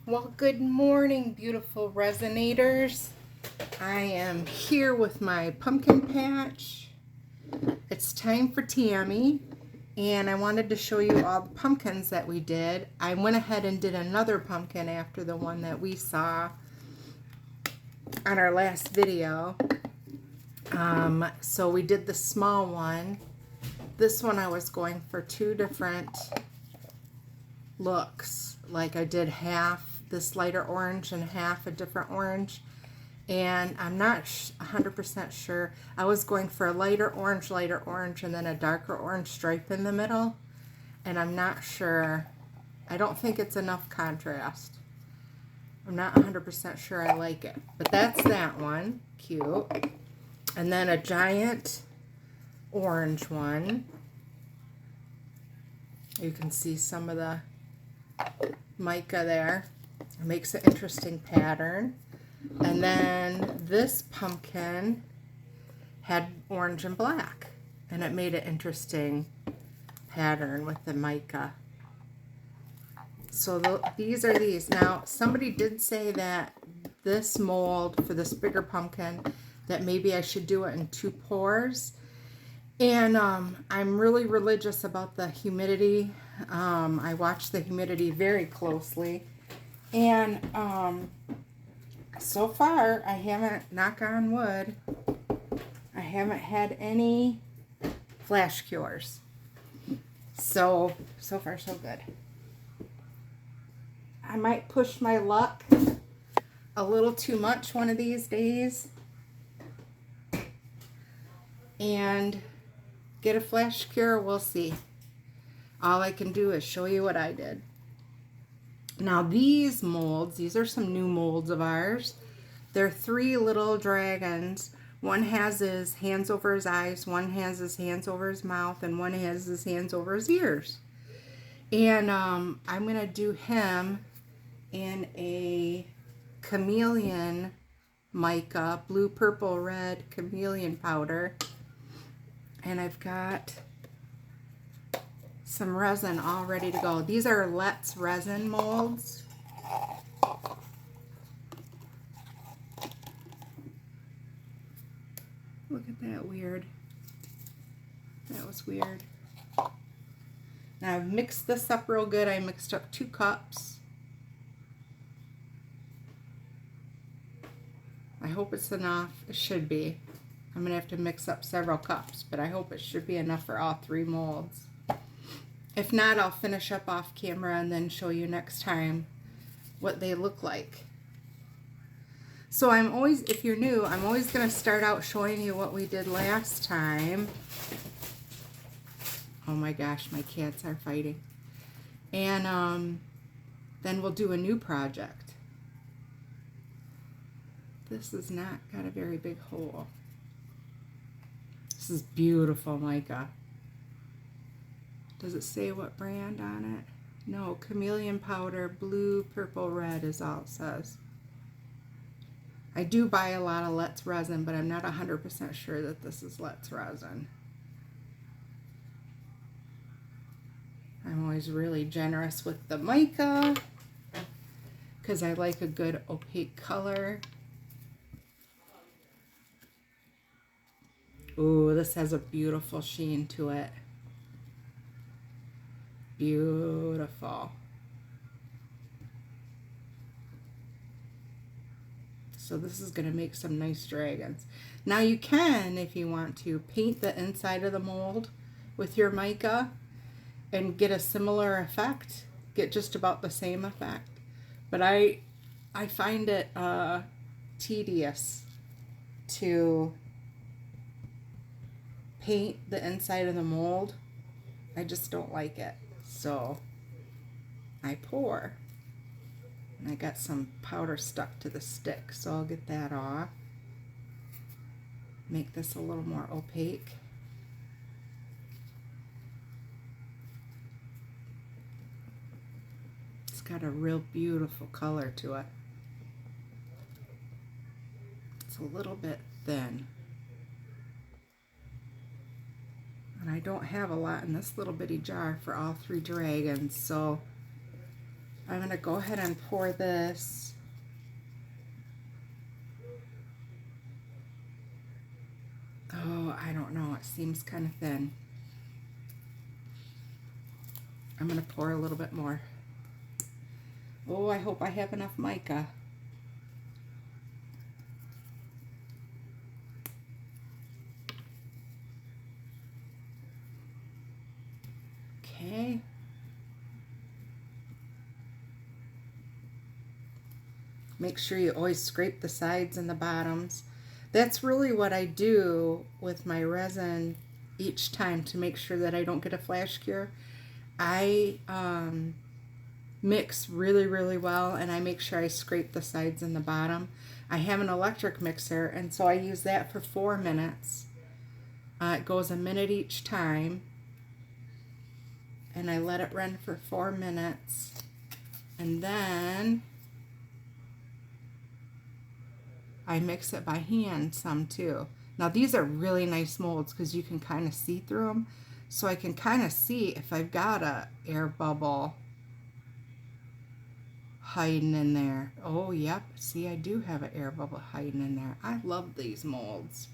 Well, good morning, beautiful resonators. I am here with my pumpkin patch. It's time for Tammy, and I wanted to show you all the pumpkins that we did. I went ahead and did another pumpkin after the one that we saw on our last video. So we did the small one. This one I was going for two different looks. Like I did half this lighter orange and half a different orange, and I'm not 100% sure. I was going for a lighter orange, and then a darker orange stripe in the middle, and I'm not sure. I don't think it's enough contrast. I'm not 100% sure I like it, but that's that one. Cute. And then a giant orange one. You can see some of the mica there. It makes an interesting pattern. And then this pumpkin had orange and black, and it made an interesting pattern with the mica. So these are these. Now, somebody did say that this mold for this bigger pumpkin, that maybe I should do it in 2 pours. And I'm really religious about the humidity. I watch the humidity very closely. And so far, I haven't, knock on wood, I haven't had any flash cures. So far so good. I might push my luck a little too much one of these days and get a flash cure. We'll see. All I can do is show you what I did. Now these molds, these are some new molds of ours. They're 3 little dragons. One has his hands over his eyes, one has his hands over his mouth, and one has his hands over his ears. And I'm going to do him in a chameleon mica, blue, purple, red chameleon powder. And I've got some resin all ready to go. These are Let's resin molds. Look at that, weird. That was weird. Now I've mixed this up real good. I mixed up 2 cups. I hope it's enough. It should be. I'm going to have to mix up several cups, but I hope it should be enough for all 3 molds. If not, I'll finish up off camera and then show you next time what they look like. So I'm always, if you're new, I'm always going to start out showing you what we did last time. Oh my gosh, my cats are fighting. And then we'll do a new project. This has not got a very big hole. This is beautiful mica. Does it say what brand on it? No, chameleon powder, blue, purple, red is all it says. I do buy a lot of Let's resin, but I'm not 100% sure that this is Let's resin. I'm always really generous with the mica because I like a good opaque color. Ooh, this has a beautiful sheen to it. Beautiful. So this is going to make some nice dragons. Now you can, if you want to, paint the inside of the mold with your mica and get a similar effect. Get just about the same effect. But I find it tedious to paint the inside of the mold. I just don't like it. So I pour. And I got some powder stuck to the stick, so I'll get that off. Make this a little more opaque. It's got a real beautiful color to it. It's a little bit thin. And I don't have a lot in this little bitty jar for all 3 dragons, so I'm going to go ahead and pour this. Oh, I don't know. It seems kind of thin. I'm going to pour a little bit more. Oh, I hope I have enough mica. Okay. Make sure you always scrape the sides and the bottoms. That's really what I do with my resin each time to make sure that I don't get a flash cure. I mix really, really well, and I make sure I scrape the sides and the bottom. I have an electric mixer, and so I use that for 4 minutes. It goes a minute each time, and I let it run for 4 minutes, and then I mix it by hand some too. Now these are really nice molds because you can kind of see through them, so I can kind of see if I've got a air bubble hiding in there. Oh, yep. See, I do have an air bubble hiding in there. I love these molds.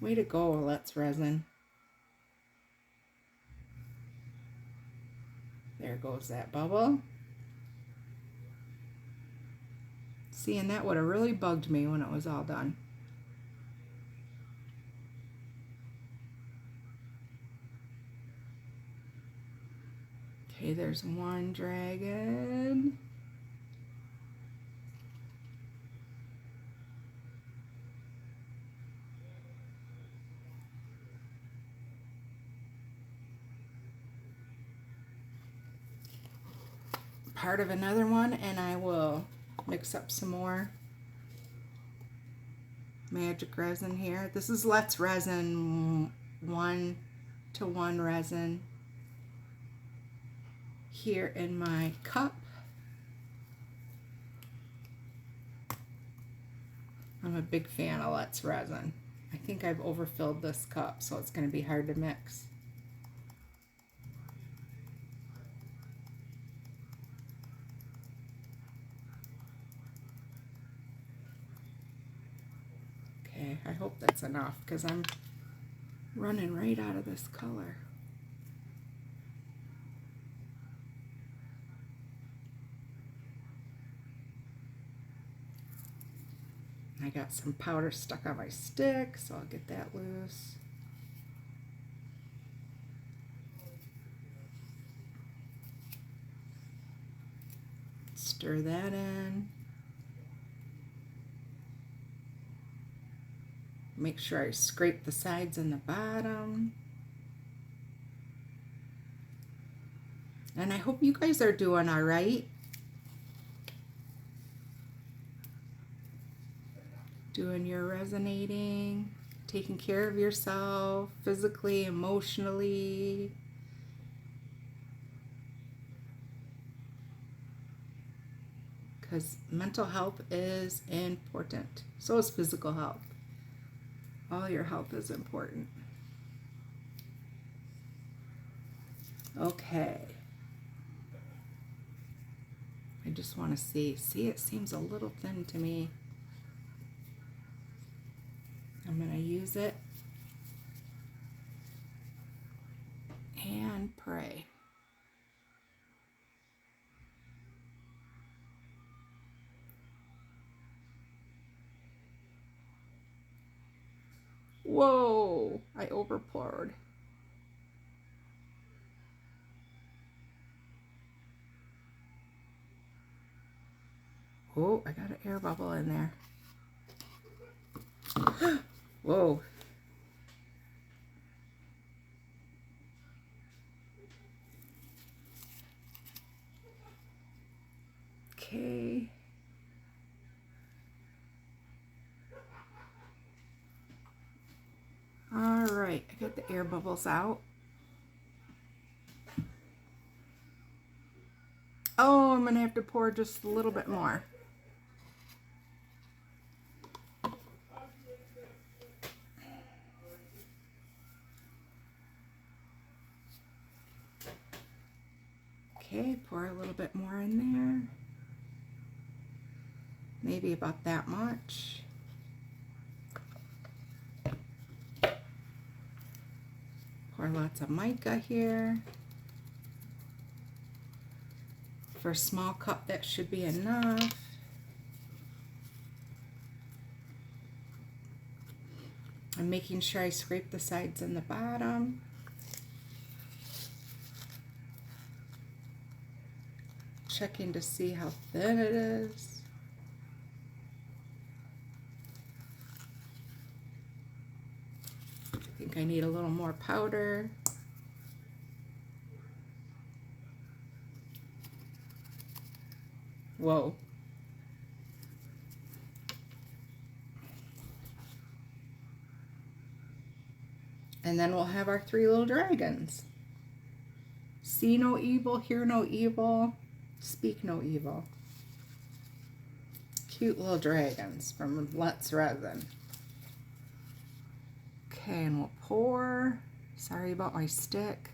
Way to go, Let's Resin. There goes that bubble. See, and that would have really bugged me when it was all done. Okay, there's one dragon. Part of another one, and I will mix up some more magic resin here. This is Let's Resin 1-to-1 resin here in my cup. I'm a big fan of Let's Resin. I think I've overfilled this cup, so it's going to be hard to mix. Okay, I hope that's enough because I'm running right out of this color. I got some powder stuck on my stick, so I'll get that loose. Stir that in. Make sure I scrape the sides and the bottom. And I hope you guys are doing all right. Doing your resonating, taking care of yourself, physically, emotionally. Because mental health is important. So is physical health. All your health is important. Okay. I just want to see. See, it seems a little thin to me. I'm going to use it and pray. Whoa, I overpoured. Oh, I got an air bubble in there. Whoa. Okay. All right, I got the air bubbles out. Oh, I'm gonna have to pour just a little bit more. Okay, pour Pour a little bit more in there. Maybe about that much. Pour lots of mica here. For a small cup, that should be enough. I'm making sure I scrape the sides and the bottom. Checking to see how thin it is. I think I need a little more powder. Whoa. And then we'll have our 3 little dragons. See no evil, hear no evil, speak no evil. Cute little dragons from Let's Resin. Okay, and we'll pour. Sorry about my stick.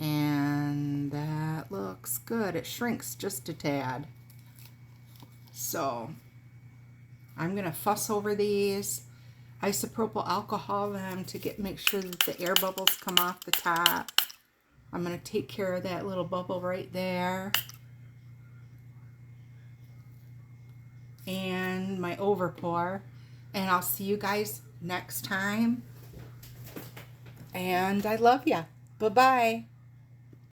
And that looks good. It shrinks just a tad. So I'm gonna fuss over these, isopropyl alcohol them to make sure that the air bubbles come off the top. I'm gonna take care of that little bubble right there. And my overpour. And I'll see you guys next time. And I love ya. Bye-bye.